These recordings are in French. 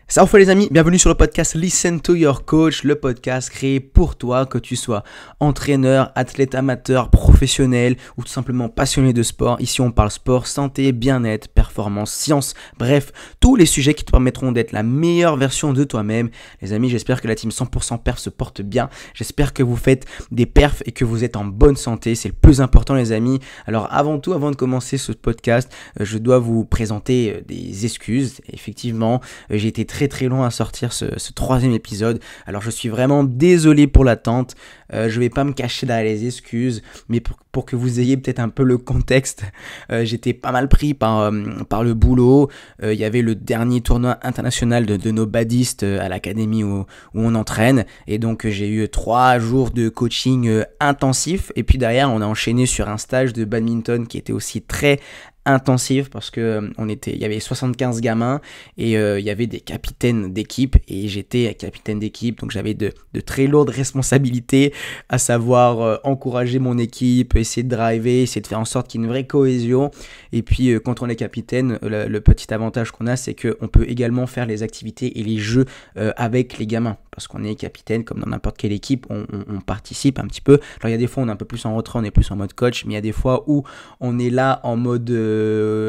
Salut les amis, bienvenue sur le podcast Listen to Your Coach, le podcast créé pour toi, que tu sois entraîneur, athlète amateur, professionnel ou tout simplement passionné de sport. Ici on parle sport, santé, bien-être, performance, science, bref, tous les sujets qui te permettront d'être la meilleure version de toi-même. Les amis, j'espère que la team 100% perf se porte bien, j'espère que vous faites des perfs et que vous êtes en bonne santé, c'est le plus important les amis. Alors avant tout, avant de commencer ce podcast, je dois vous présenter des excuses. Effectivement, j'ai été très long à sortir ce troisième épisode. Alors je suis vraiment désolé pour l'attente. Je vais pas me cacher derrière les excuses, mais pour que vous ayez peut-être un peu le contexte, j'étais pas mal pris par le boulot. Il y avait le dernier tournoi international de nos badistes à l'académie où on entraîne, et donc j'ai eu 3 jours de coaching intensif, et puis derrière on a enchaîné sur un stage de badminton qui était aussi très intensif parce que il y avait 75 gamins et il y avait des capitaines d'équipe et j'étais capitaine d'équipe, donc j'avais de très lourdes responsabilités, à savoir encourager mon équipe, essayer de driver, essayer de faire en sorte qu'il y ait une vraie cohésion. Et puis quand on est capitaine, le petit avantage qu'on a, c'est qu'on peut également faire les activités et les jeux avec les gamins, parce qu'on est capitaine comme dans n'importe quelle équipe, on participe un petit peu. Alors il y a des fois on est un peu plus en retrait, on est plus en mode coach, mais il y a des fois où on est là en mode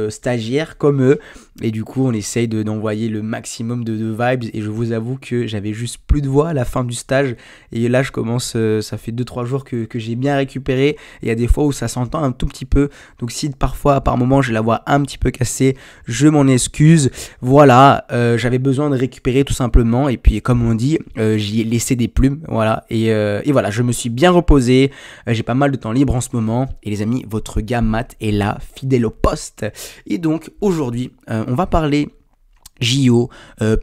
stagiaire comme eux, et du coup on essaye d'envoyer le maximum de vibes. Et je vous avoue que j'avais juste plus de voix à la fin du stage, et là je commence, ça fait 2-3 jours que j'ai bien récupéré, et il y a des fois où ça s'entend un tout petit peu, donc si parfois par moment j'ai la voix un petit peu cassée, je m'en excuse. Voilà, j'avais besoin de récupérer tout simplement, et puis comme on dit, j'y ai laissé des plumes, voilà, et voilà, je me suis bien reposé, j'ai pas mal de temps libre en ce moment, et les amis, votre gars Matt est là, fidèle au poste. Et donc aujourd'hui on va parler JO,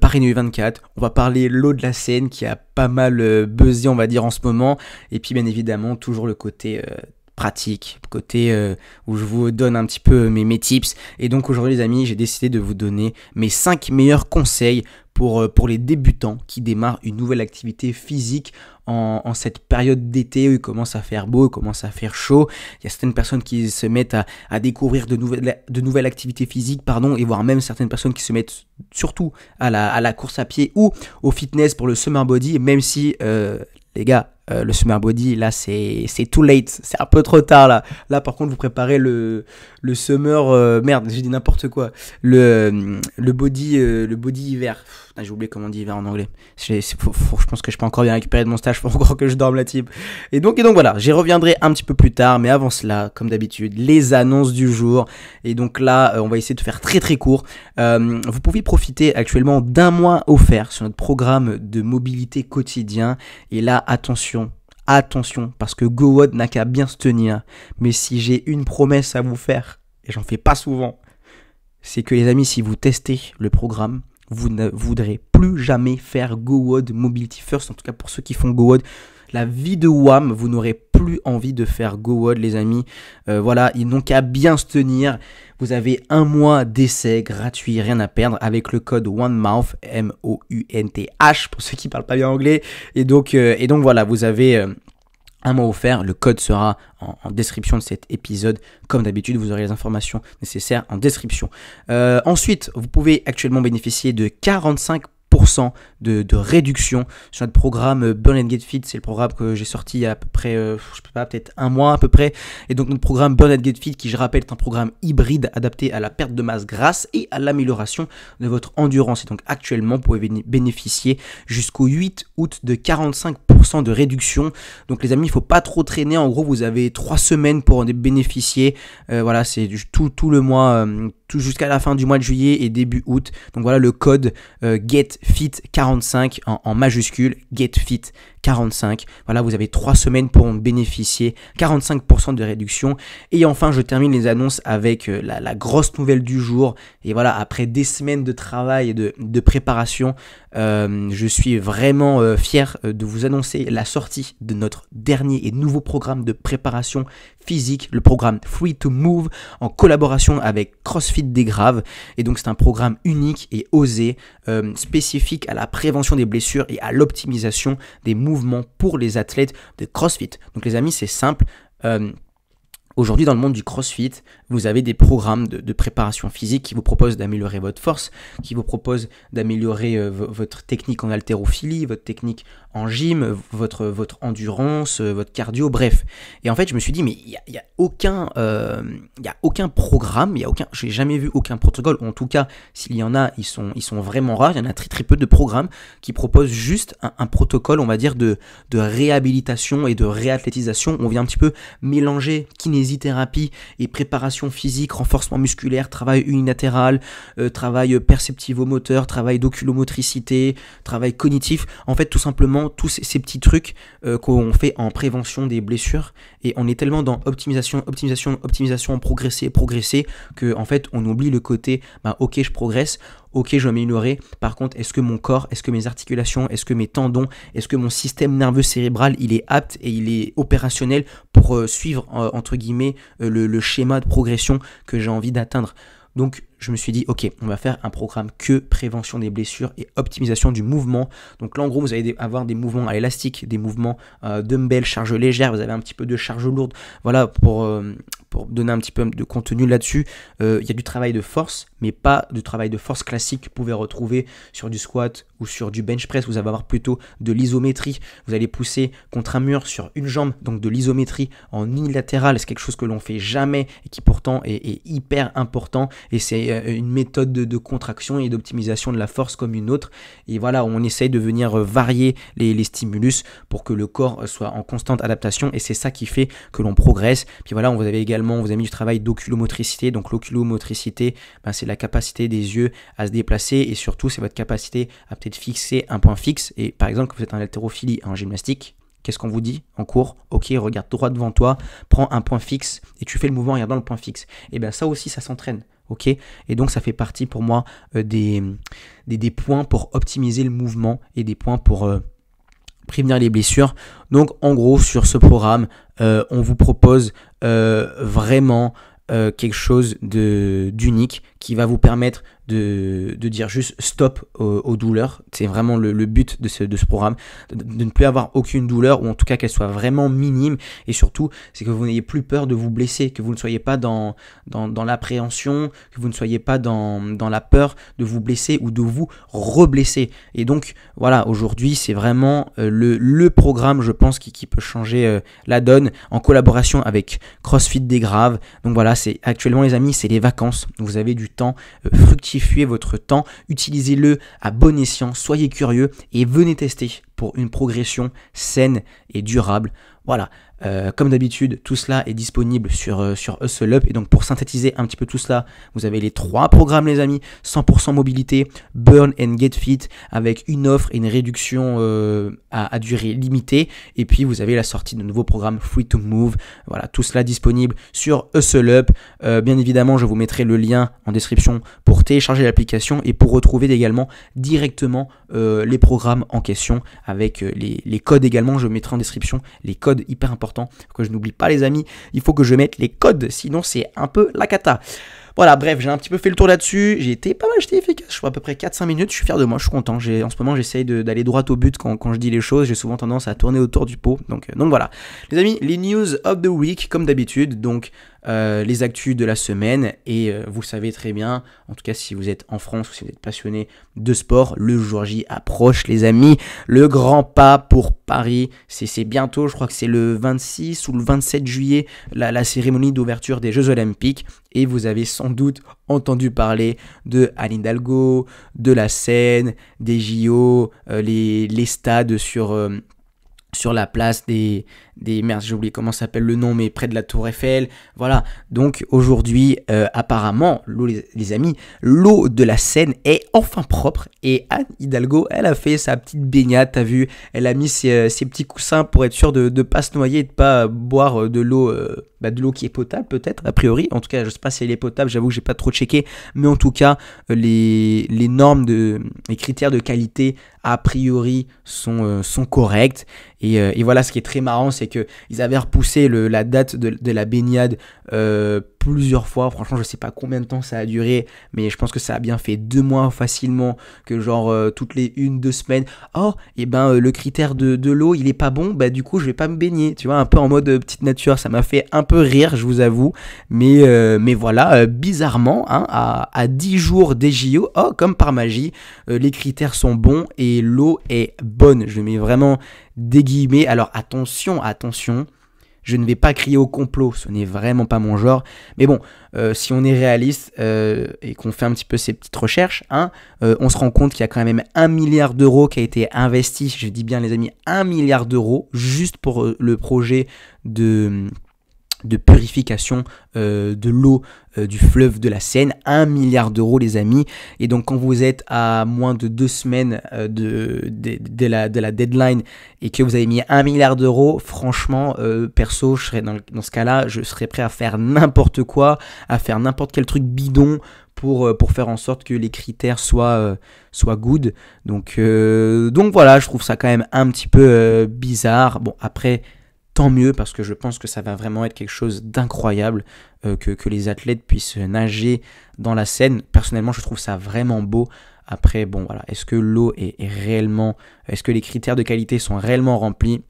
Paris 2024, on va parler l'eau de la Seine qui a pas mal buzzé on va dire en ce moment, et puis bien évidemment toujours le côté pratique, côté où je vous donne un petit peu mes tips. Et donc aujourd'hui les amis, j'ai décidé de vous donner mes 5 meilleurs conseils pour les débutants qui démarrent une nouvelle activité physique en cette période d'été où il commence à faire beau, il commence à faire chaud. Il y a certaines personnes qui se mettent à découvrir de nouvelles activités physiques, et voire même certaines personnes qui se mettent surtout à la course à pied ou au fitness pour le summer body, même si les gars, le summer body, là, c'est too late, c'est un peu trop tard, là. Là, par contre, vous préparez le summer, merde, j'ai dit n'importe quoi, le body hiver. J'ai oublié comment on dit hiver en anglais. Je pense que je peux encore bien récupérer de mon stage, faut encore que je dorme la type. Et donc voilà, j'y reviendrai un petit peu plus tard, mais avant cela, comme d'habitude, les annonces du jour. Et donc là, on va essayer de faire très très court. Vous pouvez profiter actuellement d'1 mois offert sur notre programme de mobilité quotidien. Et là, attention, parce que GoWOD n'a qu'à bien se tenir. Mais si j'ai une promesse à vous faire, et j'en fais pas souvent, c'est que les amis, si vous testez le programme, vous ne voudrez plus jamais faire GoWOD Mobility First. En tout cas pour ceux qui font GoWOD, la vie de WAM, vous n'aurez plus envie de faire GoWOD les amis. Voilà, ils n'ont qu'à bien se tenir. Vous avez 1 mois d'essai gratuit, rien à perdre, avec le code ONEMOUNTH, M-O-U-N-T-H, pour ceux qui ne parlent pas bien anglais. Et donc voilà, vous avez 1 mois offert. Le code sera en description de cet épisode. Comme d'habitude, vous aurez les informations nécessaires en description. Ensuite, vous pouvez actuellement bénéficier de 45% de réduction sur notre programme Burn and Get Fit. C'est le programme que j'ai sorti il y a à peu près, peut-être 1 mois à peu près. Et donc notre programme Burn and Get Fit, qui je rappelle est un programme hybride adapté à la perte de masse grasse et à l'amélioration de votre endurance. Et donc actuellement, vous pouvez bénéficier jusqu'au 8 août de 45% de réduction. Donc les amis, il ne faut pas trop traîner. En gros, vous avez 3 semaines pour en bénéficier. Voilà, c'est tout le mois, tout jusqu'à la fin du mois de juillet et début août. Donc voilà le code GetFit45 en majuscule, GetFit 45. Voilà, vous avez 3 semaines pour en bénéficier, 45% de réduction. Et enfin, je termine les annonces avec la grosse nouvelle du jour. Et voilà, après des semaines de travail et de préparation, je suis vraiment fier de vous annoncer la sortie de notre dernier et nouveau programme de préparation physique, le programme Free to Move, en collaboration avec CrossFit des Graves. Et donc c'est un programme unique et osé, spécifique à la prévention des blessures et à l'optimisation des mouvements pour les athlètes de CrossFit. Donc les amis, c'est simple. Aujourd'hui, dans le monde du CrossFit, vous avez des programmes de préparation physique qui vous proposent d'améliorer votre force, qui vous proposent d'améliorer votre technique en haltérophilie, votre technique en gym, votre endurance, votre cardio, bref. Et en fait, je me suis dit, mais il y a aucun programme, j'ai jamais vu aucun protocole, ou en tout cas, s'il y en a, ils sont vraiment rares. Il y en a très très peu de programmes qui proposent juste un protocole, on va dire, de réhabilitation et de réathlétisation. On vient un petit peu mélanger kinésithérapie et préparation physique, renforcement musculaire, travail unilatéral, travail perceptivo-moteur, travail d'oculomotricité, travail cognitif. En fait, tout simplement, tous ces petits trucs qu'on fait en prévention des blessures. Et on est tellement dans optimisation, progresser, que en fait, on oublie le côté, ok, je progresse. Ok, je vais m'améliorer. Par contre, est-ce que mon corps, est-ce que mes articulations, est-ce que mes tendons, est-ce que mon système nerveux cérébral, il est apte et il est opérationnel pour suivre, entre guillemets, le schéma de progression que j'ai envie d'atteindre. Donc, je me suis dit, ok, on va faire un programme que prévention des blessures et optimisation du mouvement. Donc là, en gros, vous allez avoir des mouvements à élastique, des mouvements dumbbell, charge légère, vous avez un petit peu de charge lourde. Voilà, pour donner un petit peu de contenu là-dessus, il y a du travail de force, mais pas du travail de force classique que vous pouvez retrouver sur du squat ou sur du bench press. Vous allez avoir plutôt de l'isométrie. Vous allez pousser contre un mur sur une jambe, donc de l'isométrie en unilatéral. C'est quelque chose que l'on fait jamais et qui pourtant est hyper important. Et c'est une méthode de contraction et d'optimisation de la force comme une autre. Et voilà, on essaye de venir varier les stimulus pour que le corps soit en constante adaptation. Et c'est ça qui fait que l'on progresse. Puis voilà, vous avez mis du travail d'oculomotricité. Donc l'oculomotricité, c'est la capacité des yeux à se déplacer et surtout c'est votre capacité à peut-être fixer un point fixe. Et par exemple, quand vous êtes en haltérophilie en gymnastique, qu'est-ce qu'on vous dit en cours? Ok, regarde droit devant toi, prends un point fixe et tu fais le mouvement en regardant le point fixe. Et bien ça aussi, ça s'entraîne. Ok, et donc ça fait partie pour moi des points pour optimiser le mouvement et des points pour prévenir les blessures. Donc en gros, sur ce programme, on vous propose vraiment quelque chose d'unique qui va vous permettre de dire juste stop aux douleurs. C'est vraiment le but de ce programme, de ne plus avoir aucune douleur, ou en tout cas qu'elle soit vraiment minime, et surtout c'est que vous n'ayez plus peur de vous blesser, que vous ne soyez pas dans l'appréhension, que vous ne soyez pas dans la peur de vous blesser ou de vous reblesser. Et donc voilà, aujourd'hui c'est vraiment le programme, je pense, qui peut changer la donne, en collaboration avec CrossFit des Graves. Donc voilà, c'est actuellement les amis, c'est les vacances, vous avez du temps, fructifiez votre temps, utilisez-le à bon escient, soyez curieux et venez tester pour une progression saine et durable. Voilà, comme d'habitude, tout cela est disponible sur Hustle Up. Et donc pour synthétiser un petit peu tout cela, vous avez les 3 programmes les amis: 100% mobilité, Burn and Get Fit, avec une offre et une réduction à durée limitée. Et puis vous avez la sortie de nouveaux programmes Free to Move. Voilà, tout cela disponible sur Hustle Up. Bien évidemment, je vous mettrai le lien en description pour télécharger l'application et pour retrouver également directement les programmes en question, avec les codes également. Je mettrai en description les codes hyper importants, que je n'oublie pas les amis, il faut que je mette les codes, sinon c'est un peu la cata. Voilà, bref, j'ai un petit peu fait le tour là-dessus, j'étais efficace, je crois à peu près 4-5 minutes, je suis fier de moi, je suis content. En ce moment j'essaye d'aller droit au but quand je dis les choses, j'ai souvent tendance à tourner autour du pot, donc voilà. Les amis, les news of the week comme d'habitude, donc les actus de la semaine, et vous savez très bien, en tout cas si vous êtes en France ou si vous êtes passionné de sport, le jour J approche les amis, le grand pas pour Paris, c'est bientôt, je crois que c'est le 26 ou le 27 juillet, la cérémonie d'ouverture des Jeux Olympiques, et vous avez sans doute entendu parler de Anne Hidalgo, de la Seine, des JO, les stades sur la place des merde, j'ai oublié comment s'appelle le nom, mais près de la Tour Eiffel. Voilà. Donc aujourd'hui, apparemment, les amis, l'eau de la Seine est enfin propre. Et Anne Hidalgo, elle a fait sa petite baignade, t'as vu, elle a mis ses petits coussins pour être sûre de ne pas se noyer et de pas boire de l'eau qui est potable peut-être, a priori. En tout cas, je sais pas si elle est potable, j'avoue que j'ai pas trop checké. Mais en tout cas, les normes, les critères de qualité, a priori, sont corrects. Et voilà, ce qui est très marrant, c'est qu'ils avaient repoussé la date de la baignade plusieurs fois. Franchement, je sais pas combien de temps ça a duré, mais je pense que ça a bien fait 2 mois facilement, que genre toutes les 1-2 semaines. Oh, et le critère de l'eau, il est pas bon, du coup, je vais pas me baigner. Tu vois, un peu en mode petite nature, ça m'a fait un peu rire, je vous avoue. Mais voilà, bizarrement, hein, à 10 jours des JO, comme par magie, les critères sont bons et l'eau est bonne. Je mets vraiment des guillemets. Alors attention, je ne vais pas crier au complot, ce n'est vraiment pas mon genre. Mais bon, si on est réaliste et qu'on fait un petit peu ces petites recherches, on se rend compte qu'il y a quand même 1 milliard d'euros qui a été investi, je dis bien les amis, 1 milliard d'euros, juste pour le projet de purification de l'eau du fleuve de la Seine. 1 milliard d'euros, les amis. Et donc quand vous êtes à moins de 2 semaines de la deadline et que vous avez mis 1 milliard d'euros, franchement, perso, je serais dans ce cas-là, je serais prêt à faire n'importe quoi, à faire n'importe quel truc bidon pour faire en sorte que les critères soient good. Donc voilà, je trouve ça quand même un petit peu bizarre. Bon, après, tant mieux, parce que je pense que ça va vraiment être quelque chose d'incroyable, que les athlètes puissent nager dans la Seine. Personnellement, je trouve ça vraiment beau. Après, bon, voilà, est-ce que l'eau est réellement... Est-ce que les critères de qualité sont réellement remplis ?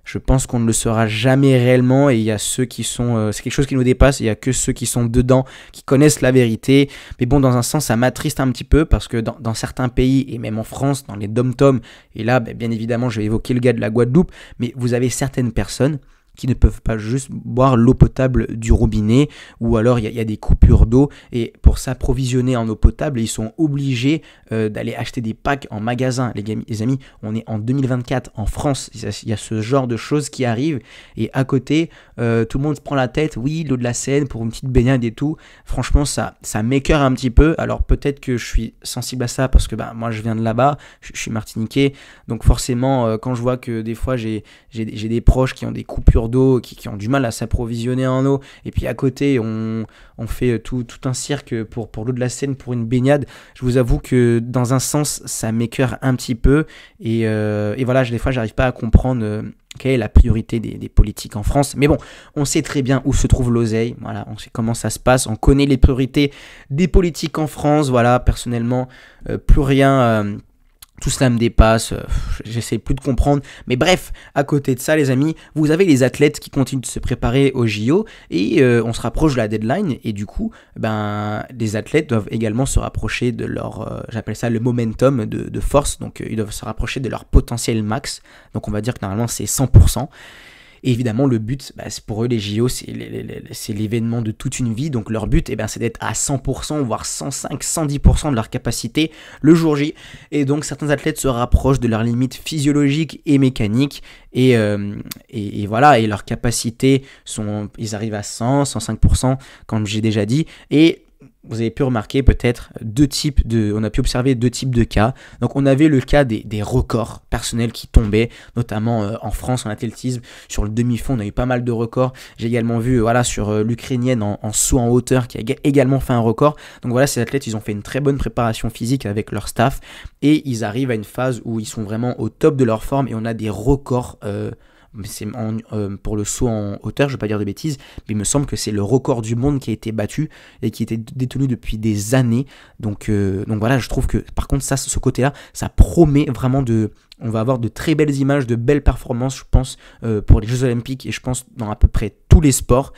Je pense qu'on ne le saura jamais réellement, et il y a ceux qui sont... c'est quelque chose qui nous dépasse, il n'y a que ceux qui sont dedans, qui connaissent la vérité. Mais bon, dans un sens, ça m'attriste un petit peu, parce que dans certains pays, et même en France, dans les dom-toms, et là, bien évidemment, je vais évoquer le gars de la Guadeloupe, mais vous avez certaines personnes qui ne peuvent pas juste boire l'eau potable du robinet, ou alors il y a des coupures d'eau, et pour s'approvisionner en eau potable, ils sont obligés d'aller acheter des packs en magasin. Les amis, on est en 2024 en France, il y a ce genre de choses qui arrivent, et à côté, tout le monde se prend la tête, oui, l'eau de la Seine pour une petite baignade et tout. Franchement, ça m'écœure un petit peu. Alors peut-être que je suis sensible à ça, parce que moi je viens de là-bas, je suis martiniquais, donc forcément, quand je vois que des fois j'ai des proches qui ont des coupures d'eau, qui ont du mal à s'approvisionner en eau, et puis à côté on fait tout un cirque pour l'eau de la Seine, pour une baignade. Je vous avoue que dans un sens ça m'écœure un petit peu, et voilà, des fois j'arrive pas à comprendre quelle est la priorité des politiques en France. Mais bon, on sait très bien où se trouve l'oseille, voilà, on sait comment ça se passe, on connaît les priorités des politiques en France. Voilà, personnellement, plus rien... tout cela me dépasse, j'essaie plus de comprendre. Mais bref, à côté de ça, les amis, vous avez les athlètes qui continuent de se préparer au JO, et on se rapproche de la deadline, et du coup, les athlètes doivent également se rapprocher de leur, j'appelle ça le momentum de force, donc ils doivent se rapprocher de leur potentiel max. Donc on va dire que normalement c'est 100%. Et évidemment, le but, pour eux, les JO, c'est l'événement de toute une vie. Donc leur but, c'est d'être à 100%, voire 105, 110% de leur capacité le jour J. Et donc certains athlètes se rapprochent de leurs limites physiologiques et mécaniques. Et voilà, et leurs capacités ils arrivent à 100, 105%, comme j'ai déjà dit. Et vous avez pu remarquer peut-être on a pu observer 2 types de cas. Donc on avait le cas des records personnels qui tombaient, notamment en France en athlétisme. Sur le demi-fond, on a eu pas mal de records. J'ai également vu sur l'Ukrainienne en saut en hauteur qui a également fait un record. Donc voilà, ces athlètes, ils ont fait une très bonne préparation physique avec leur staff, et ils arrivent à une phase où ils sont vraiment au top de leur forme, et on a des records c'est pour le saut en hauteur, je ne vais pas dire de bêtises, mais il me semble que c'est le record du monde qui a été battu et qui était détenu depuis des années. Donc voilà, je trouve que par contre ce côté-là, ça promet vraiment on va avoir de très belles images, de belles performances, je pense, pour les Jeux Olympiques, et je pense dans à peu près tous les sports.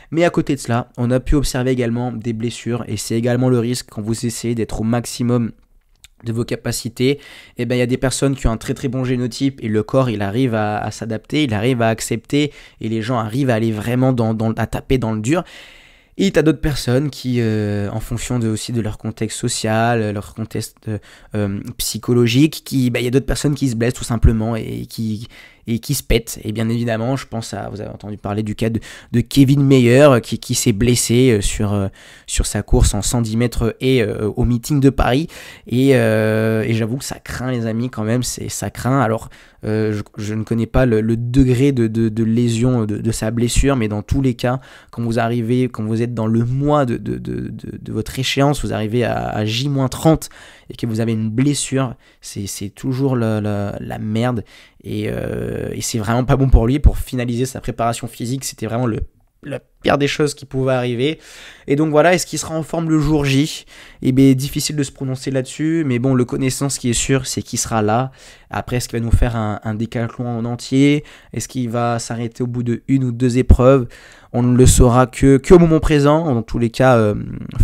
Mais à côté de cela, on a pu observer également des blessures, et c'est également le risque quand vous essayez d'être au maximum de vos capacités. Il y a des personnes qui ont un très très bon génotype, et le corps il arrive à s'adapter, il arrive à accepter, et les gens arrivent à aller vraiment à taper dans le dur. Et tu as d'autres personnes qui, en fonction aussi de leur contexte social, leur contexte psychologique, il y a d'autres personnes qui se blessent tout simplement, et qui et qui se pète. Et bien évidemment, je pense vous avez entendu parler du cas de Kevin Mayer qui s'est blessé sur sa course en 110 mètres et au meeting de Paris. Et j'avoue que ça craint les amis quand même, ça craint. Alors je ne connais pas le degré de lésion de sa blessure, mais dans tous les cas, quand vous êtes dans le mois de votre échéance, vous arrivez à J-30 et que vous avez une blessure, c'est toujours la merde et c'est vraiment pas bon pour lui. Pour finaliser sa préparation physique, c'était vraiment la pire des choses qui pouvaient arriver. Et donc voilà, est-ce qu'il sera en forme le jour J? Eh bien, difficile de se prononcer là-dessus, mais bon, le connaissant, ce qui est sûr, c'est qu'il sera là. Après, est-ce qu'il va nous faire un décathlon en entier? Est-ce qu'il va s'arrêter au bout de 1 ou 2 épreuves? On ne le saura que au moment présent. Dans tous les cas,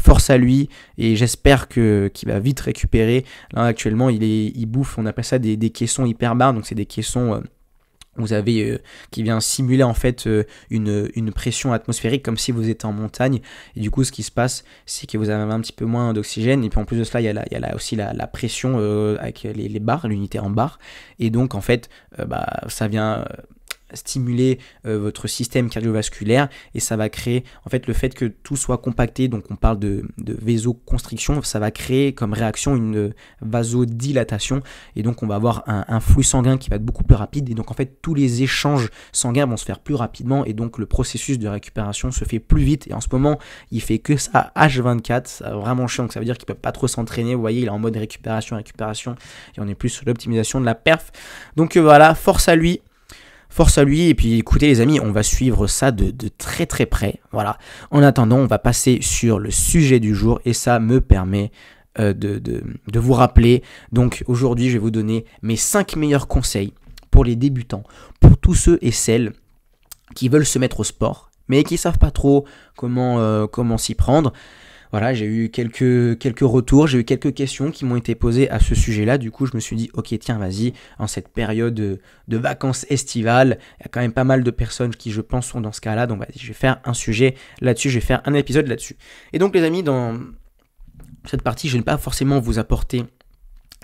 force à lui, et j'espère qu'il va vite récupérer. Là, actuellement, il bouffe, on appelle ça des caissons hyperbares, donc c'est des caissons... vous avez qui vient simuler en fait une pression atmosphérique comme si vous étiez en montagne, et du coup ce qui se passe c'est que vous avez un petit peu moins d'oxygène, et puis en plus de cela il y a aussi la pression avec les barres, l'unité en barres, et donc en fait ça vient stimuler votre système cardiovasculaire, et ça va créer en fait le fait que tout soit compacté, donc on parle de vasoconstriction, ça va créer comme réaction une vasodilatation, et donc on va avoir un flux sanguin qui va être beaucoup plus rapide, et donc en fait tous les échanges sanguins vont se faire plus rapidement, et donc le processus de récupération se fait plus vite, et en ce moment il fait que ça H24, c'est vraiment chiant, donc ça veut dire qu'il peut pas trop s'entraîner, vous voyez il est en mode récupération, et on est plus sur l'optimisation de la perf, donc voilà, force à lui. Et puis écoutez les amis, on va suivre ça de très très près, voilà. En attendant, on va passer sur le sujet du jour, et ça me permet de vous rappeler. Donc aujourd'hui, je vais vous donner mes 5 meilleurs conseils pour les débutants, pour tous ceux et celles qui veulent se mettre au sport, mais qui ne savent pas trop comment s'y prendre. Voilà, j'ai eu quelques retours, j'ai eu quelques questions qui m'ont été posées à ce sujet-là. Du coup, je me suis dit, ok, tiens, vas-y, en cette période de vacances estivales, il y a quand même pas mal de personnes qui, je pense, sont dans ce cas-là. Donc, vas-y, je vais faire un sujet là-dessus, je vais faire un épisode là-dessus. Et donc, les amis, dans cette partie, je ne vais pas forcément vous apporter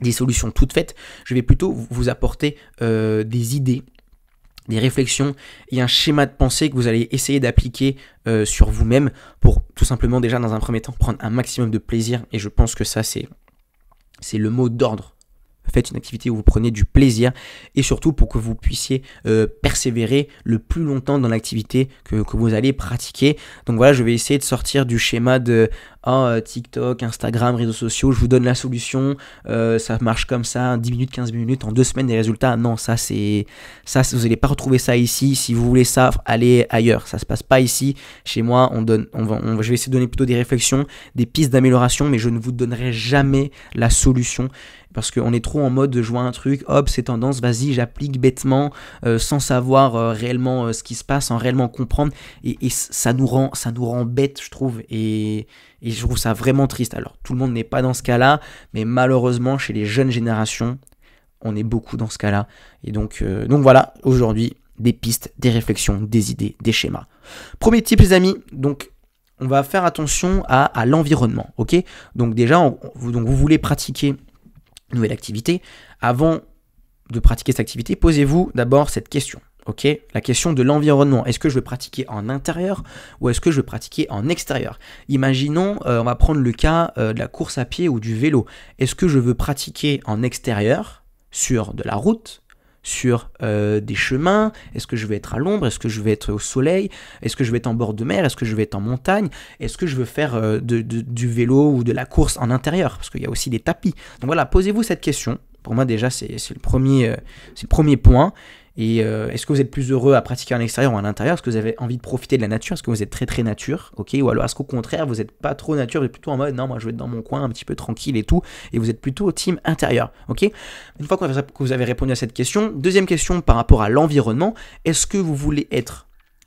des solutions toutes faites. Je vais plutôt vous apporter des idées, des réflexions et un schéma de pensée que vous allez essayer d'appliquer sur vous-même pour tout simplement déjà dans un premier temps prendre un maximum de plaisir, et je pense que ça c'est le mot d'ordre. Faites une activité où vous prenez du plaisir, et surtout pour que vous puissiez persévérer le plus longtemps dans l'activité que vous allez pratiquer. Donc voilà, je vais essayer de sortir du schéma de TikTok, Instagram, réseaux sociaux, je vous donne la solution, ça marche comme ça, 10 minutes, 15 minutes, en 2 semaines des résultats. Non, ça vous n'allez pas retrouver ça ici. Si vous voulez ça, allez ailleurs. Ça se passe pas ici. Chez moi, je vais essayer de donner plutôt des réflexions, des pistes d'amélioration, mais je ne vous donnerai jamais la solution. Parce qu'on est trop en mode de jouer un truc, hop, c'est tendance, vas-y, j'applique bêtement, sans savoir réellement ce qui se passe, sans réellement comprendre. Et ça nous rend bêtes, je trouve. Et je trouve ça vraiment triste. Alors, tout le monde n'est pas dans ce cas-là, mais malheureusement, chez les jeunes générations, on est beaucoup dans ce cas-là. Et donc voilà, aujourd'hui, des pistes, des réflexions, des idées, des schémas. Premier type, les amis, donc on va faire attention à l'environnement, ok? Donc déjà, vous voulez pratiquer une nouvelle activité. Avant de pratiquer cette activité, posez-vous d'abord cette question. Ok, la question de l'environnement. Est-ce que je veux pratiquer en intérieur ou est-ce que je veux pratiquer en extérieur? Imaginons, on va prendre le cas de la course à pied ou du vélo. Est-ce que je veux pratiquer en extérieur, sur de la route, sur des chemins? Est-ce que je vais être à l'ombre? Est-ce que je vais être au soleil? Est-ce que je vais être en bord de mer? Est-ce que je vais être en montagne? Est-ce que je veux faire du vélo ou de la course en intérieur? Parce qu'il y a aussi des tapis. Donc voilà, posez-vous cette question. Pour moi déjà, c'est le premier point. Et est-ce que vous êtes plus heureux à pratiquer en extérieur ou en intérieur? Est-ce que vous avez envie de profiter de la nature? Est-ce que vous êtes très très nature? Ok, ou alors est-ce qu'au contraire vous n'êtes pas trop nature, vous êtes plutôt en mode non, moi je vais être dans mon coin un petit peu tranquille et tout, et vous êtes plutôt au team intérieur? Ok, une fois que vous avez répondu à cette question, deuxième question par rapport à l'environnement, est-ce que vous voulez être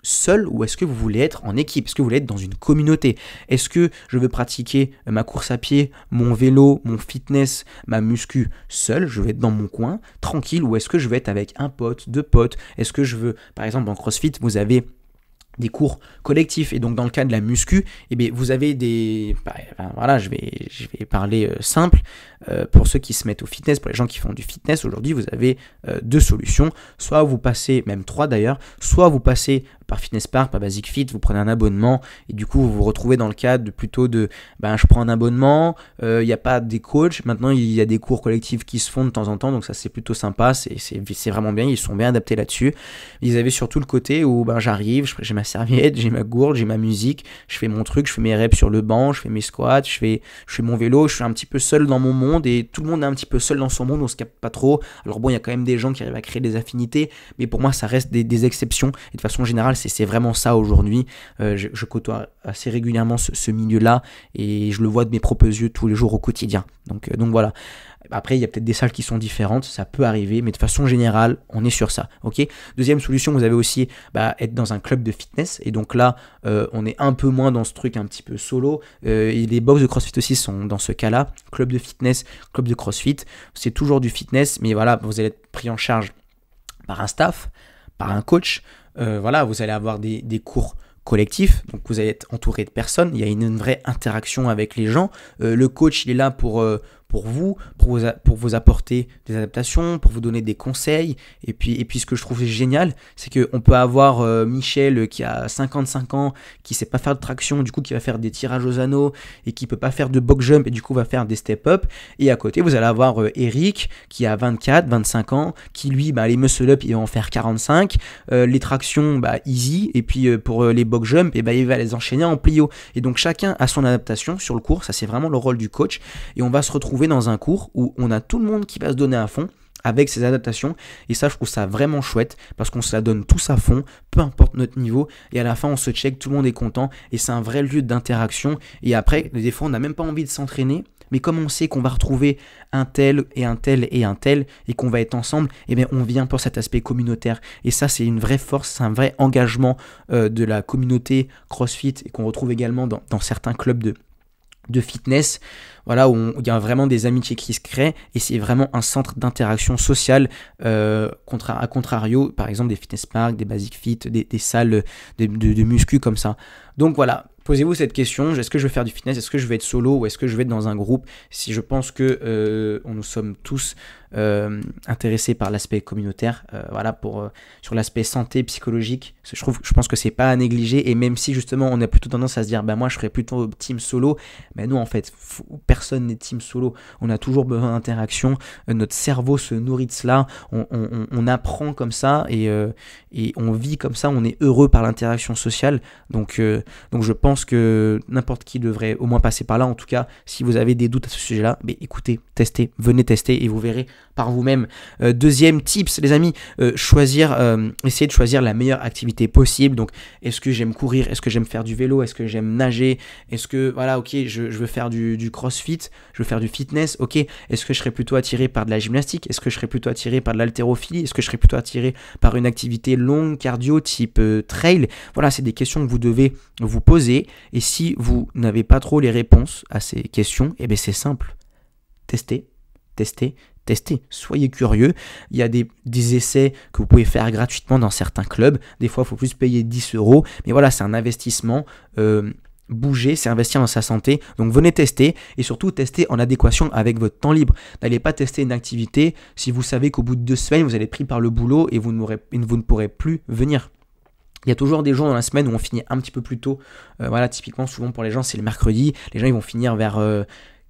seul ou est-ce que vous voulez être en équipe? Est-ce que vous voulez être dans une communauté? Est-ce que je veux pratiquer ma course à pied, mon vélo, mon fitness, ma muscu seul? Je vais être dans mon coin, tranquille, ou est-ce que je vais être avec un pote, deux potes? Est-ce que je veux, par exemple, en CrossFit, vous avez des cours collectifs. Et donc dans le cas de la muscu, eh bien, vous avez des... voilà, je vais parler simple. Pour ceux qui se mettent au fitness, pour les gens qui font du fitness, aujourd'hui vous avez deux solutions. Soit vous passez, même trois d'ailleurs, soit vous passez par Fitness Park, par Basic Fit, vous prenez un abonnement et du coup vous vous retrouvez dans le cadre de plutôt de je prends un abonnement, il n'y a pas des coachs, maintenant il y a des cours collectifs qui se font de temps en temps, donc ça c'est plutôt sympa, c'est vraiment bien, ils sont bien adaptés là-dessus. Ils avaient surtout le côté où j'arrive, j'ai ma serviette, j'ai ma gourde, j'ai ma musique, je fais mon truc, je fais mes reps sur le banc, je fais mes squats, je fais mon vélo, je suis un petit peu seul dans mon monde et tout le monde est un petit peu seul dans son monde, on se capte pas trop. Alors bon, il y a quand même des gens qui arrivent à créer des affinités, mais pour moi ça reste des exceptions et de façon générale c'est vraiment ça aujourd'hui. Je côtoie assez régulièrement ce milieu-là et je le vois de mes propres yeux tous les jours au quotidien. Donc voilà. Après, il y a peut-être des salles qui sont différentes, ça peut arriver, mais de façon générale, on est sur ça. Ok. Deuxième solution, vous avez aussi être dans un club de fitness. Et donc là, on est un peu moins dans ce truc un petit peu solo. Et les box de CrossFit aussi sont dans ce cas-là. Club de fitness, club de CrossFit. C'est toujours du fitness, mais voilà, vous allez être pris en charge par un staff, par un coach. Voilà, vous allez avoir des cours collectif, donc vous allez être entouré de personnes, il y a une vraie interaction avec les gens, le coach il est là pour vous apporter des adaptations, pour vous donner des conseils, et puis ce que je trouve génial, c'est qu'on peut avoir Michel qui a 55 ans, qui sait pas faire de traction, du coup qui va faire des tirages aux anneaux, et qui peut pas faire de box jump, et du coup va faire des step-up, et à côté vous allez avoir Eric, qui a 25 ans, qui lui, les muscle up, il va en faire 45, les tractions, easy, et puis pour les box jump, et il va les enchaîner en plio, et donc chacun a son adaptation sur le cours, ça c'est vraiment le rôle du coach, et on va se retrouver dans un cours où on a tout le monde qui va se donner à fond avec ses adaptations, et ça je trouve ça vraiment chouette parce qu'on se la donne tous à fond, peu importe notre niveau, et à la fin on se check, tout le monde est content et c'est un vrai lieu d'interaction. Et après des fois on n'a même pas envie de s'entraîner, mais comme on sait qu'on va retrouver un tel et un tel et un tel et qu'on va être ensemble, eh bien on vient pour cet aspect communautaire, et ça c'est une vraie force, c'est un vrai engagement de la communauté CrossFit, et qu'on retrouve également dans certains clubs de fitness, voilà, où il y a vraiment des amitiés qui se créent, et c'est vraiment un centre d'interaction sociale, à contrario, par exemple, des fitness parks, des basic fit, des salles de muscu comme ça. Donc voilà, posez-vous cette question, est-ce que je vais faire du fitness, est-ce que je vais être solo, ou est-ce que je vais être dans un groupe? Si je pense que nous sommes tous intéressés par l'aspect communautaire, voilà, sur l'aspect santé psychologique, je pense que c'est pas à négliger, et même si justement on a plutôt tendance à se dire moi je ferais plutôt team solo, mais non, en fait personne n'est team solo, on a toujours besoin d'interaction, notre cerveau se nourrit de cela, on apprend comme ça, et on vit comme ça, on est heureux par l'interaction sociale, donc je pense que n'importe qui devrait au moins passer par là. En tout cas, si vous avez des doutes à ce sujet-là, écoutez, testez, venez tester et vous verrez par vous-même. Deuxième tips, les amis, essayez de choisir la meilleure activité possible. Donc, est-ce que j'aime courir? Est-ce que j'aime faire du vélo? Est-ce que j'aime nager? Est-ce que, voilà, ok, je veux faire du crossfit, je veux faire du fitness, ok. Est-ce que je serais plutôt attiré par de la gymnastique? Est-ce que je serais plutôt attiré par de l'haltérophilie? Est-ce que je serais plutôt attiré par une activité longue, cardio, type trail? Voilà, c'est des questions que vous devez vous poser. Et si vous n'avez pas trop les réponses à ces questions, c'est simple. Testez. Soyez curieux. Il y a des essais que vous pouvez faire gratuitement dans certains clubs. Des fois, il faut plus payer 10 €. Mais voilà, c'est un investissement. Bouger, c'est investir dans sa santé. Donc venez tester, et surtout tester en adéquation avec votre temps libre. N'allez pas tester une activité si vous savez qu'au bout de 2 semaines, vous allez être pris par le boulot et vous ne pourrez plus venir. Il y a toujours des jours dans la semaine où on finit un petit peu plus tôt. Voilà, typiquement, souvent pour les gens, c'est le mercredi. Les gens, ils vont finir vers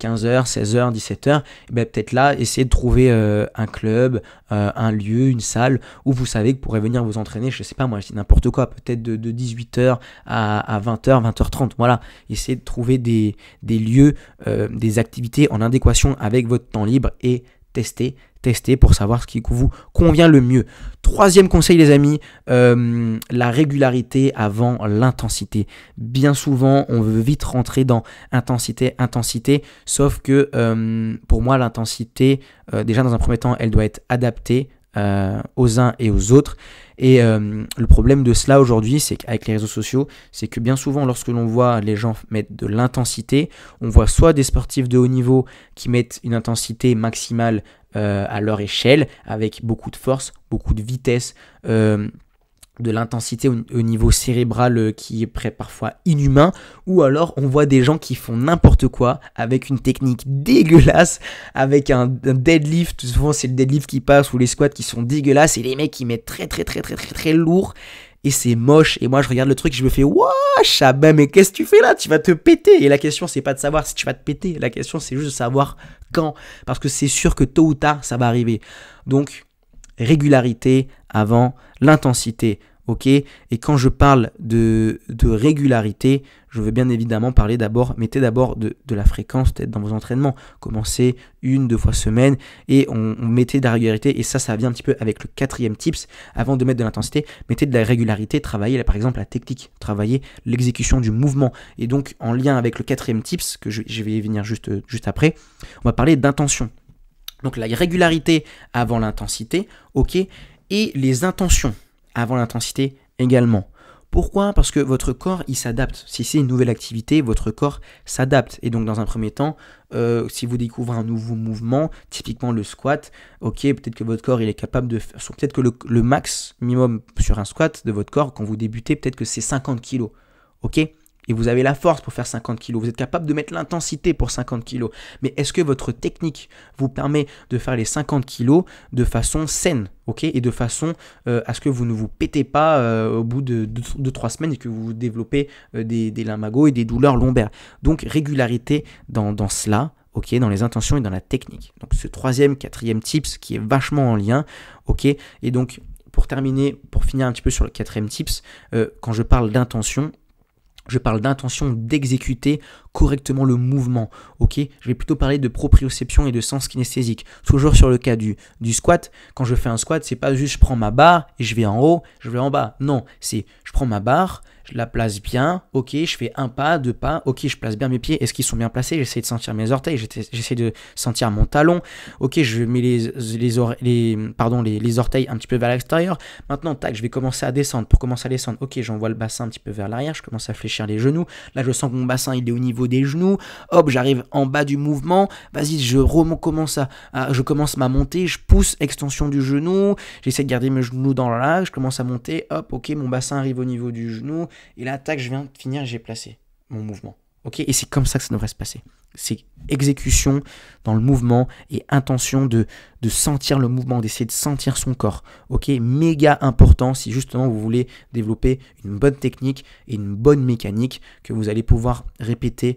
15h, 16h, 17h. Peut-être là, essayez de trouver un club, un lieu, une salle où vous savez que vous pourrez venir vous entraîner. Je sais pas, moi, je dis n'importe quoi. Peut-être de 18h à 20h, 20h30. Voilà. Essayez de trouver des lieux, des activités en adéquation avec votre temps libre, et tester pour savoir ce qui vous convient le mieux. Troisième conseil, les amis, la régularité avant l'intensité. Bien souvent, on veut vite rentrer dans intensité, sauf que pour moi, l'intensité, déjà dans un premier temps, elle doit être adaptée aux uns et aux autres. Et le problème de cela aujourd'hui, c'est qu'avec les réseaux sociaux, c'est que bien souvent, lorsque l'on voit les gens mettre de l'intensité, on voit soit des sportifs de haut niveau qui mettent une intensité maximale à leur échelle, avec beaucoup de force, beaucoup de vitesse, de l'intensité au niveau cérébral qui est parfois inhumain, ou alors on voit des gens qui font n'importe quoi avec une technique dégueulasse, avec un deadlift, souvent c'est le deadlift qui passe, ou les squats qui sont dégueulasses, et les mecs qui mettent très lourd, et c'est moche, et moi je regarde le truc et je me fais « Wouah, Chabin, mais qu'est-ce que tu fais là? Tu vas te péter !» Et la question c'est pas de savoir si tu vas te péter, la question c'est juste de savoir quand, parce que c'est sûr que tôt ou tard ça va arriver. Donc, régularité avant l'intensité, ok? Et quand je parle de régularité, je veux bien évidemment parler mettez d'abord de la fréquence peut-être dans vos entraînements. Commencez 1-2 fois semaine et on mettait de la régularité, et ça vient un petit peu avec le 4e tips. Avant de mettre de l'intensité, mettez de la régularité, travaillez par exemple la technique, travaillez l'exécution du mouvement. Et donc en lien avec le 4e tips, que je vais y venir juste après, on va parler d'intention. Donc la régularité avant l'intensité, ok, et les intentions avant l'intensité également. Pourquoi? Parce que votre corps, il s'adapte. Si c'est une nouvelle activité, votre corps s'adapte. Et donc dans un premier temps, si vous découvrez un nouveau mouvement, typiquement le squat, ok, peut-être que votre corps il est capable de faire, peut-être que le max minimum sur un squat de votre corps, quand vous débutez, peut-être que c'est 50 kg, ok? Et vous avez la force pour faire 50 kg, vous êtes capable de mettre l'intensité pour 50 kg. Mais est-ce que votre technique vous permet de faire les 50 kg de façon saine, ok? Et de façon à ce que vous ne vous pétez pas au bout de 2-3 semaines et que vous développez des lumbagos et des douleurs lombaires. Donc régularité dans cela, ok, dans les intentions et dans la technique. Donc ce 3e, 4e tips qui est vachement en lien, ok? Et donc pour finir un petit peu sur le 4e tips, quand je parle d'intention, je parle d'intention d'exécuter correctement le mouvement, ok? Je vais plutôt parler de proprioception et de sens kinesthésique. Toujours sur le cas du squat, quand je fais un squat, c'est pas juste je prends ma barre et je vais en haut, je vais en bas. Non, c'est je prends ma barre, je la place bien, ok, je fais 1 pas, 2 pas, ok, je place bien mes pieds, est-ce qu'ils sont bien placés? J'essaie de sentir mes orteils, j'essaie de sentir mon talon, ok, je mets les orteils un petit peu vers l'extérieur. Maintenant, tac, je vais commencer à descendre. Pour commencer à descendre, ok, j'envoie le bassin un petit peu vers l'arrière, je commence à fléchir les genoux. Là, je sens que mon bassin, il est au niveau des genoux. Hop, j'arrive en bas du mouvement. Vas-y, je commence ma montée, je pousse, extension du genou. J'essaie de garder mes genoux dans l'axe, je commence à monter. Hop, ok, mon bassin arrive au niveau du genou. Et là, tac, je viens de finir, j'ai placé mon mouvement. Ok, et c'est comme ça que ça devrait se passer. C'est exécution dans le mouvement et intention de sentir le mouvement, d'essayer de sentir son corps. Ok, méga important si justement vous voulez développer une bonne technique et une bonne mécanique que vous allez pouvoir répéter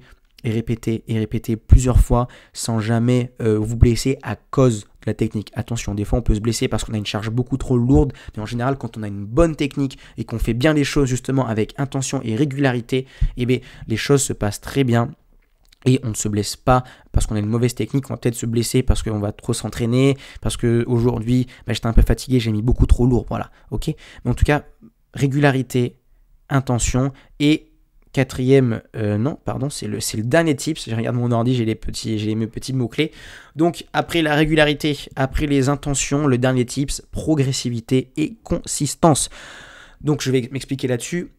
plusieurs fois sans jamais vous blesser à cause de la technique. Attention, des fois on peut se blesser parce qu'on a une charge beaucoup trop lourde, mais en général quand on a une bonne technique et qu'on fait bien les choses justement avec intention et régularité, eh bien, les choses se passent très bien. Et on ne se blesse pas parce qu'on a une mauvaise technique, on va peut-être se blesser parce qu'on va trop s'entraîner, parce qu'aujourd'hui j'étais un peu fatigué, j'ai mis beaucoup trop lourd, voilà, ok. Mais en tout cas, régularité, intention et 4e, c'est le dernier tips. Je regarde mon ordi, j'ai mes petits mots-clés. Donc, après la régularité, après les intentions, le dernier tips, progressivité et consistance. Donc, je vais m'expliquer là-dessus.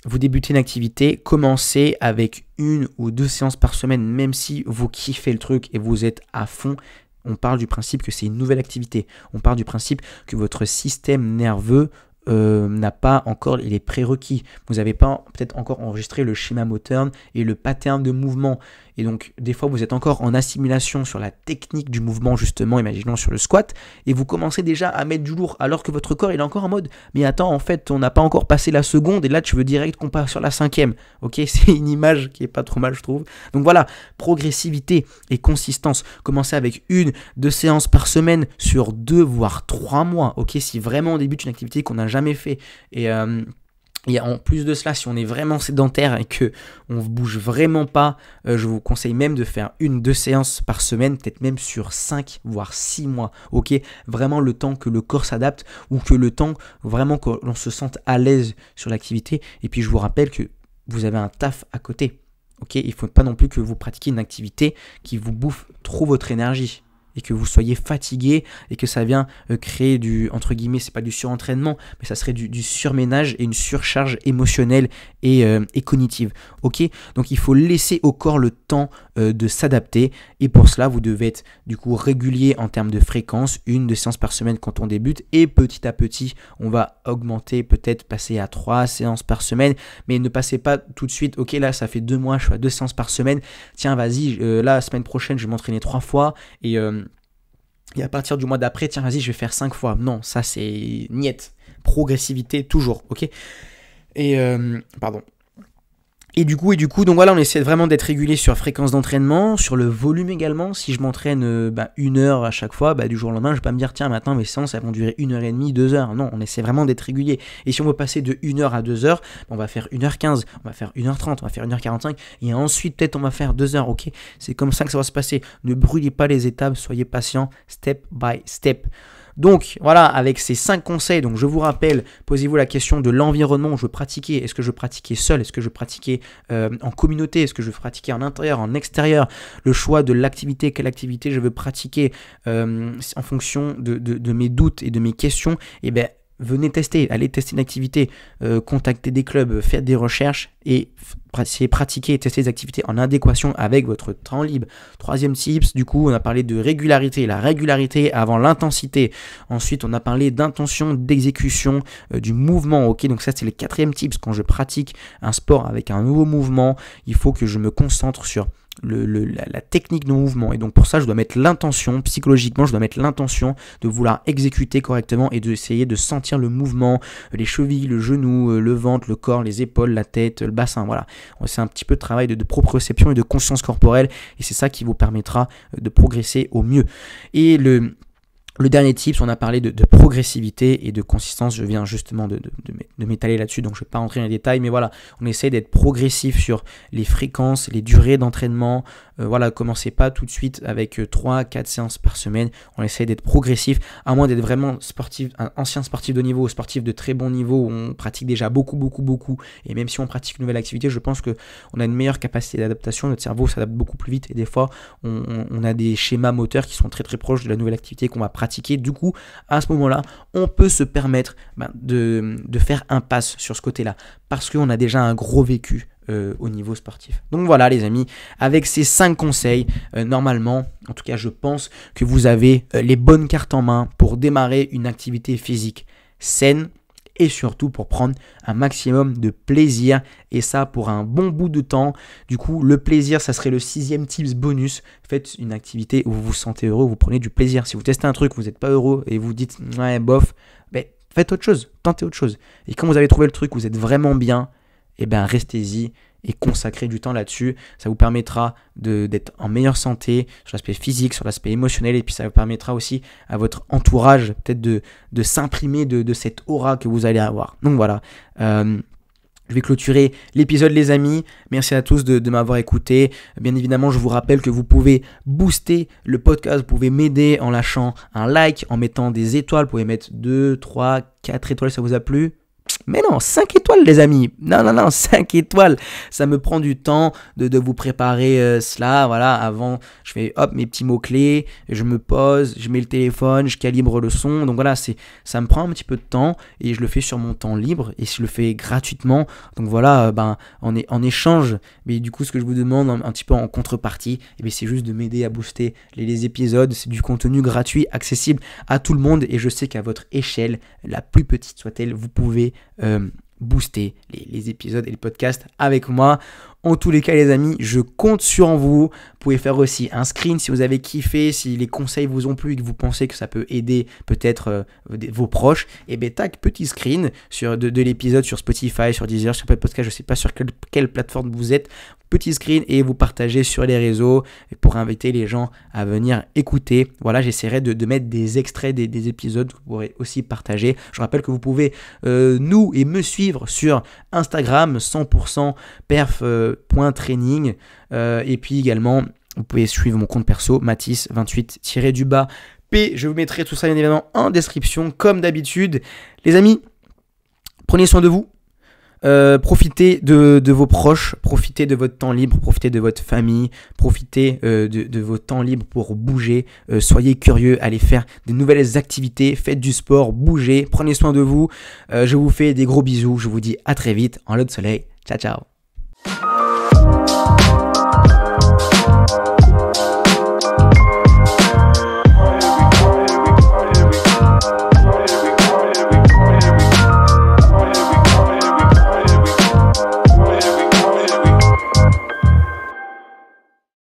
Vous débutez une activité, commencez avec 1 ou 2 séances par semaine, même si vous kiffez le truc et vous êtes à fond. On parle du principe que c'est une nouvelle activité. On parle du principe que votre système nerveux n'a pas encore les prérequis. Vous n'avez pas peut-être encore enregistré le schéma moteur et le pattern de mouvement. Et donc, des fois, vous êtes encore en assimilation sur la technique du mouvement, justement, imaginons sur le squat, et vous commencez déjà à mettre du lourd, alors que votre corps, il est encore en mode « Mais attends, en fait, on n'a pas encore passé la seconde, et là, tu veux direct qu'on passe sur la 5e. » Ok, c'est une image qui est pas trop mal, je trouve. Donc voilà, progressivité et consistance. Commencez avec 1-2 séances par semaine sur 2 voire 3 mois. Ok, si vraiment on débute une activité qu'on n'a jamais fait, et en plus de cela, si on est vraiment sédentaire et que on ne bouge vraiment pas, je vous conseille même de faire 1-2 séances par semaine, peut-être même sur 5 voire 6 mois. Ok, vraiment le temps que le corps s'adapte ou que le temps vraiment que l'on se sente à l'aise sur l'activité. Et puis je vous rappelle que vous avez un taf à côté. Ok, il ne faut pas non plus que vous pratiquiez une activité qui vous bouffe trop votre énergie. et que vous soyez fatigué et que ça vient créer du, entre guillemets, c'est pas du surentraînement, mais ça serait du surménage et une surcharge émotionnelle et cognitive. Ok, donc il faut laisser au corps le temps de s'adapter, et pour cela vous devez être du coup régulier en termes de fréquence, 1-2 séances par semaine quand on débute, et petit à petit on va augmenter, peut-être passer à 3 séances par semaine, mais ne passez pas tout de suite, ok là ça fait 2 mois, je suis à 2 séances par semaine, tiens vas-y, la semaine prochaine je vais m'entraîner 3 fois, et à partir du mois d'après, tiens vas-y je vais faire 5 fois. Non, ça c'est niet, progressivité toujours, ok. Et pardon. Et du coup, donc voilà, on essaie vraiment d'être régulier sur la fréquence d'entraînement, sur le volume également. Si je m'entraîne 1 heure à chaque fois, du jour au lendemain, je vais pas me dire, tiens, maintenant mes séances, elles vont durer 1h30, 2 heures. Non, on essaie vraiment d'être régulier. Et si on veut passer de 1 heure à 2 heures, on va faire 1h15, on va faire 1h30, on va faire 1h45, et ensuite, peut-être, on va faire 2 heures, ok. C'est comme ça que ça va se passer. Ne brûlez pas les étapes, soyez patient, step by step. Donc voilà, avec ces 5 conseils, donc je vous rappelle, posez-vous la question de l'environnement où je veux pratiquer. Est-ce que je veux pratiquer seul? Est-ce que je veux pratiquer en communauté? Est-ce que je veux pratiquer en intérieur, en extérieur? Le choix de l'activité, quelle activité je veux pratiquer en fonction de mes doutes et de mes questions, et venez tester, allez tester une activité, contactez des clubs, faites des recherches et pratiquer et tester des activités en adéquation avec votre temps libre. Troisième tips, du coup, on a parlé de régularité, la régularité avant l'intensité. Ensuite, on a parlé d'intention, d'exécution, du mouvement. Ok, donc ça, c'est le 4e tips. Quand je pratique un sport avec un nouveau mouvement, il faut que je me concentre sur la technique de mouvement, et donc pour ça je dois mettre l'intention, psychologiquement je dois mettre l'intention de vouloir exécuter correctement et d'essayer de sentir le mouvement, les chevilles, le genou, le ventre, le corps, les épaules, la tête, le bassin, voilà. C'est un petit peu de travail de proprioception et de conscience corporelle, et c'est ça qui vous permettra de progresser au mieux. Et le dernier tips, on a parlé de progressivité et de consistance. Je viens justement de m'étaler là-dessus, donc je ne vais pas rentrer dans les détails, mais voilà, on essaie d'être progressif sur les fréquences, les durées d'entraînement. Voilà, commencez pas tout de suite avec 3-4 séances par semaine. On essaie d'être progressif, à moins d'être vraiment sportif, un ancien sportif de niveau, sportif de très bon niveau, où on pratique déjà beaucoup. Et même si on pratique une nouvelle activité, je pense qu'on a une meilleure capacité d'adaptation. Notre cerveau s'adapte beaucoup plus vite, et des fois, on a des schémas moteurs qui sont très proches de la nouvelle activité qu'on va pratiquer. Du coup, à ce moment-là, on peut se permettre de faire impasse sur ce côté-là, parce qu'on a déjà un gros vécu au niveau sportif. Donc voilà les amis, avec ces 5 conseils, normalement, en tout cas je pense que vous avez les bonnes cartes en main pour démarrer une activité physique saine, et surtout pour prendre un maximum de plaisir, et ça pour un bon bout de temps. Du coup, le plaisir, ça serait le 6e tips bonus. Faites une activité où vous vous sentez heureux, où vous prenez du plaisir. Si vous testez un truc, vous n'êtes pas heureux et vous dites ouais bof, faites autre chose, tentez autre chose. Et quand vous avez trouvé le truc où vous êtes vraiment bien, restez-y et consacrez du temps là-dessus. Ça vous permettra d'être en meilleure santé sur l'aspect physique, sur l'aspect émotionnel, et puis ça vous permettra aussi à votre entourage peut-être de s'imprimer de cette aura que vous allez avoir. Donc voilà, je vais clôturer l'épisode les amis. Merci à tous de m'avoir écouté. Bien évidemment, je vous rappelle que vous pouvez booster le podcast, vous pouvez m'aider en lâchant un like, en mettant des étoiles. Vous pouvez mettre 2, 3, 4 étoiles, ça vous a plu? Mais non, 5 étoiles les amis. Non, 5 étoiles. Ça me prend du temps de vous préparer cela. Voilà, avant, je fais hop mes petits mots-clés, je me pose, je mets le téléphone, je calibre le son. Donc voilà, ça me prend un petit peu de temps, et je le fais sur mon temps libre, et je le fais gratuitement. Donc voilà, en échange, mais du coup ce que je vous demande un petit peu en contrepartie, c'est juste de m'aider à booster les épisodes. C'est du contenu gratuit, accessible à tout le monde, et je sais qu'à votre échelle, la plus petite soit-elle, vous pouvez booster les épisodes et les podcasts avec moi. En tous les cas les amis, je compte sur vous. Vous pouvez faire aussi un screen si vous avez kiffé, si les conseils vous ont plu et que vous pensez que ça peut aider peut-être vos proches. Tac, petit screen de l'épisode sur Spotify, sur Deezer, sur Apple Podcast, je ne sais pas sur quelle plateforme vous êtes. Petit screen, et vous partagez sur les réseaux pour inviter les gens à venir écouter. Voilà, j'essaierai de mettre des extraits des épisodes que vous pourrez aussi partager. Je rappelle que vous pouvez me suivre sur Instagram 100% perf.training, et puis également vous pouvez suivre mon compte perso Mathis28-P. Je vous mettrai tout ça bien évidemment en description comme d'habitude. Les amis, prenez soin de vous. Profitez de vos proches, profitez de votre temps libre, profitez de votre famille, profitez de vos temps libres pour bouger. Soyez curieux, allez faire de nouvelles activités, faites du sport, bougez, prenez soin de vous. Je vous fais des gros bisous, je vous dis à très vite en l'eau de soleil. Ciao, ciao.